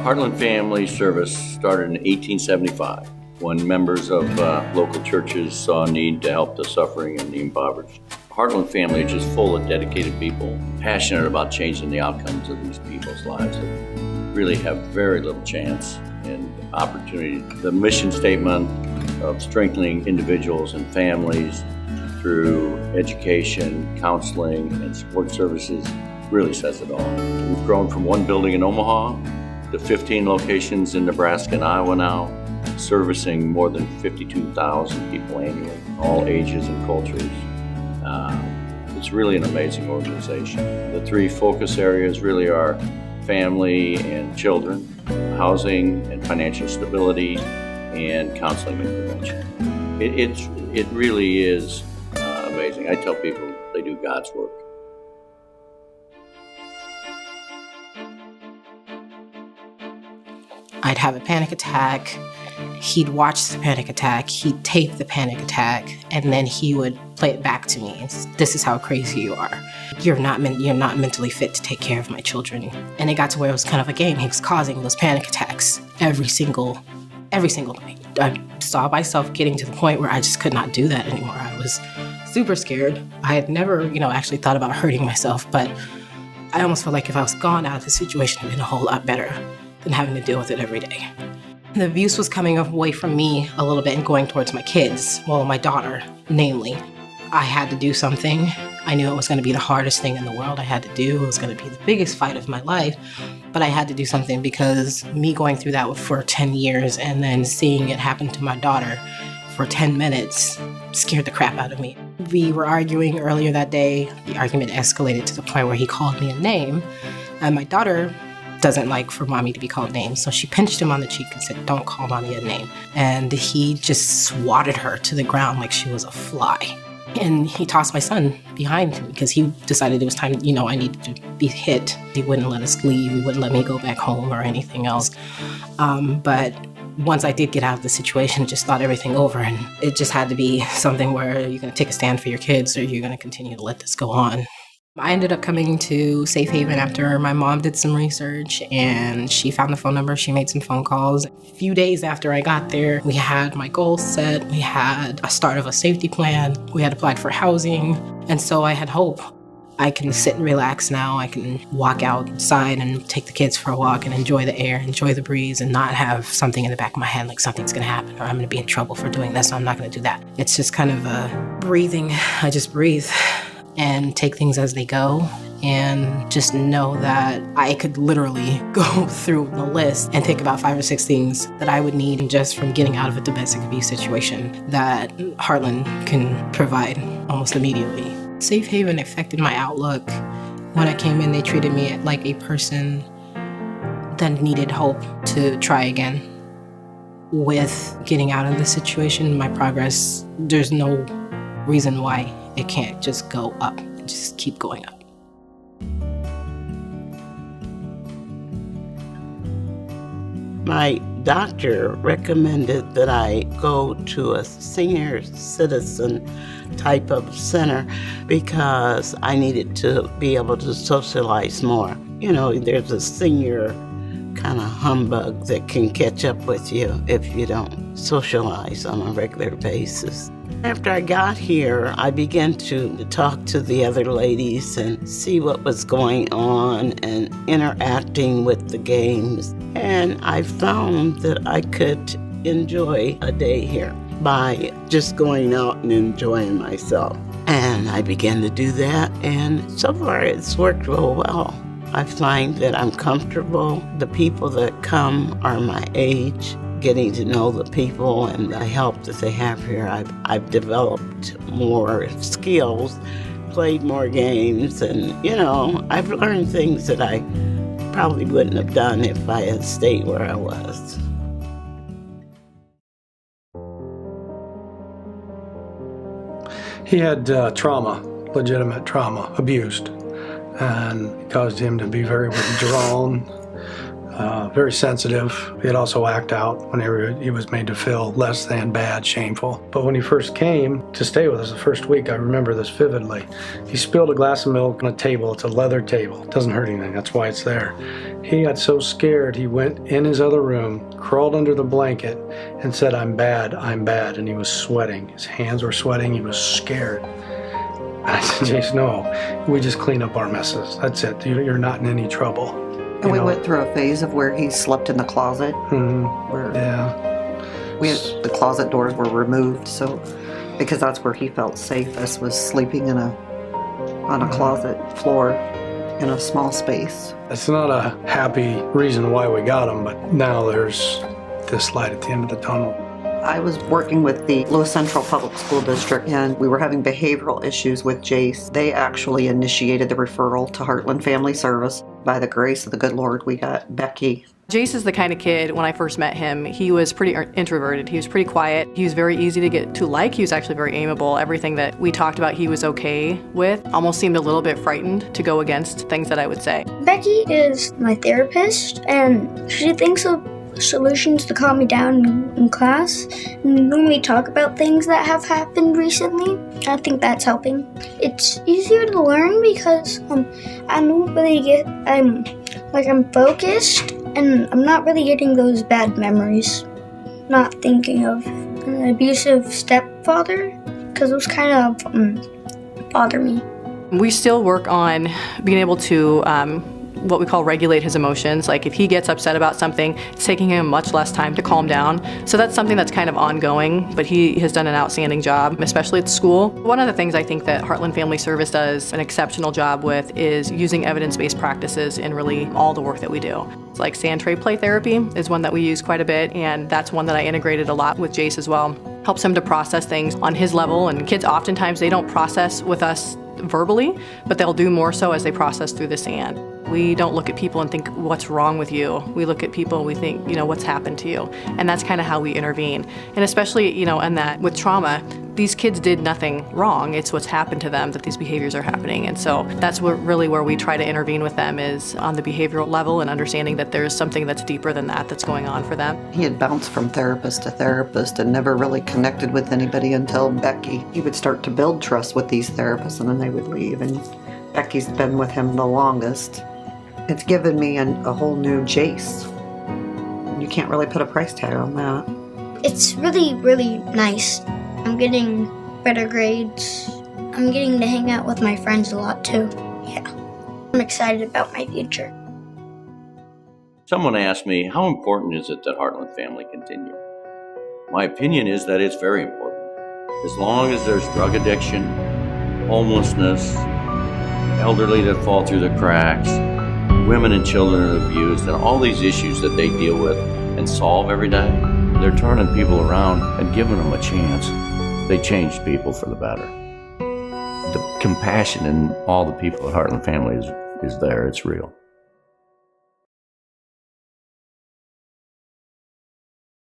Heartland Family Service started in 1875 when members of local churches saw a need to help the suffering and the impoverished. Heartland Family is just full of dedicated people, passionate about changing the outcomes of these people's lives that really have very little chance and opportunity. The mission statement of strengthening individuals and families through education, counseling, and support services really says it all. We've grown from one building in Omaha to 15 locations in Nebraska and Iowa now, servicing more than 52,000 people annually, all ages and cultures. It's really an amazing organization. The three focus areas really are family and children, housing and financial stability, and counseling and prevention. It really is amazing. I tell people they do God's work. I'd have a panic attack. He'd watch the panic attack. He'd tape the panic attack, and then he would play it back to me. This is how crazy you are. You're not mentally fit to take care of my children. And it got to where it was kind of a game. He was causing those panic attacks every single night. I saw myself getting to the point where I just could not do that anymore. I was super scared. I had never, actually thought about hurting myself, but I almost felt like if I was gone out of the situation, it would have been a whole lot better than having to deal with it every day. The abuse was coming away from me a little bit and going towards my kids, well, my daughter, namely. I had to do something. I knew it was going to be the hardest thing in the world I had to do. It was going to be the biggest fight of my life, but I had to do something because me going through that for 10 years and then seeing it happen to my daughter for 10 minutes scared the crap out of me. We were arguing earlier that day. The argument escalated to the point where he called me a name, and my daughter doesn't like for mommy to be called names. So she pinched him on the cheek and said, "Don't call mommy a name." And he just swatted her to the ground like she was a fly. And he tossed my son behind him because he decided it was time, I needed to be hit. He wouldn't let us leave. He wouldn't let me go back home or anything else. But once I did get out of the situation, just thought everything over. And it just had to be something where you're going to take a stand for your kids or you're going to continue to let this go on. I ended up coming to Safe Haven after my mom did some research and she found the phone number. She made some phone calls. A few days after I got there, we had my goals set. We had a start of a safety plan. We had applied for housing. And so I had hope. I can sit and relax now. I can walk outside and take the kids for a walk and enjoy the air, enjoy the breeze, and not have something in the back of my head like something's going to happen or I'm going to be in trouble for doing this. So I'm not going to do that. It's just kind of breathing. I just breathe and take things as they go and just know that I could literally go through the list and think about 5 or 6 things that I would need just from getting out of a domestic abuse situation that Heartland can provide almost immediately. Safe Haven affected my outlook. When I came in, they treated me like a person that needed hope to try again. With getting out of the situation, my progress, there's no reason why it can't just go up and just keep going up. My doctor recommended that I go to a senior citizen type of center because I needed to be able to socialize more. There's a senior kind of humbug that can catch up with you if you don't socialize on a regular basis. After I got here, I began to talk to the other ladies and see what was going on and interacting with the games. And I found that I could enjoy a day here by just going out and enjoying myself. And I began to do that, and so far it's worked real well. I find that I'm comfortable. The people that come are my age. Getting to know the people and the help that they have here, I've developed more skills, played more games, and, I've learned things that I probably wouldn't have done if I had stayed where I was. He had trauma, legitimate trauma, abused, and it caused him to be very withdrawn, very sensitive. He'd also act out whenever he was made to feel less than bad, shameful. But when he first came to stay with us the first week, I remember this vividly. He spilled a glass of milk on a table. It's a leather table. It doesn't hurt anything. That's why it's there. He got so scared, he went in his other room, crawled under the blanket, and said, I'm bad, and he was sweating. His hands were sweating. He was scared. And I said, Jace, no, we just clean up our messes. That's it. You're not in any trouble. And we went through a phase of where he slept in the closet. Where the closet doors were removed, so because that's where he felt safest, was sleeping on a closet floor in a small space. It's not a happy reason why we got him, but now there's this light at the end of the tunnel. I was working with the Lewis Central Public School District, and we were having behavioral issues with Jace. They actually initiated the referral to Heartland Family Service. By the grace of the good Lord, we got Becky. Jace is the kind of kid, when I first met him, he was pretty introverted. He was pretty quiet. He was very easy to get to like. He was actually very amiable. Everything that we talked about he was okay with. Almost seemed a little bit frightened to go against things that I would say. Becky is my therapist, and she thinks of solutions to calm me down in class. And when we talk about things that have happened recently, I think that's helping. It's easier to learn because I don't really get, I'm focused, and I'm not really getting those bad memories. Not thinking of an abusive stepfather, because those kind of bother me. We still work on being able to what we call regulate his emotions. Like if he gets upset about something, it's taking him much less time to calm down. So that's something that's kind of ongoing, but he has done an outstanding job, especially at school. One of the things I think that Heartland Family Service does an exceptional job with is using evidence-based practices in really all the work that we do. It's like sand tray play therapy is one that we use quite a bit, and that's one that I integrated a lot with Jace as well. Helps him to process things on his level, and kids oftentimes they don't process with us verbally, but they'll do more so as they process through the sand. We don't look at people and think, what's wrong with you? We look at people and we think, what's happened to you? And that's kind of how we intervene. And especially, and that with trauma, these kids did nothing wrong. It's what's happened to them that these behaviors are happening. And so that's really where we try to intervene with them, is on the behavioral level and understanding that there's something that's deeper than that's going on for them. He had bounced from therapist to therapist and never really connected with anybody until Becky. He would start to build trust with these therapists, and then they would leave. And Becky's been with him the longest. It's given me a whole new Jace. You can't really put a price tag on that. It's really, really nice. I'm getting better grades. I'm getting to hang out with my friends a lot too. Yeah. I'm excited about my future. Someone asked me, how important is it that Heartland Family continue? My opinion is that it's very important. As long as there's drug addiction, homelessness, elderly that fall through the cracks, women and children are abused, and all these issues that they deal with and solve every day, they're turning people around and giving them a chance. They changed people for the better. The compassion in all the people at Heartland Family is there. It's real.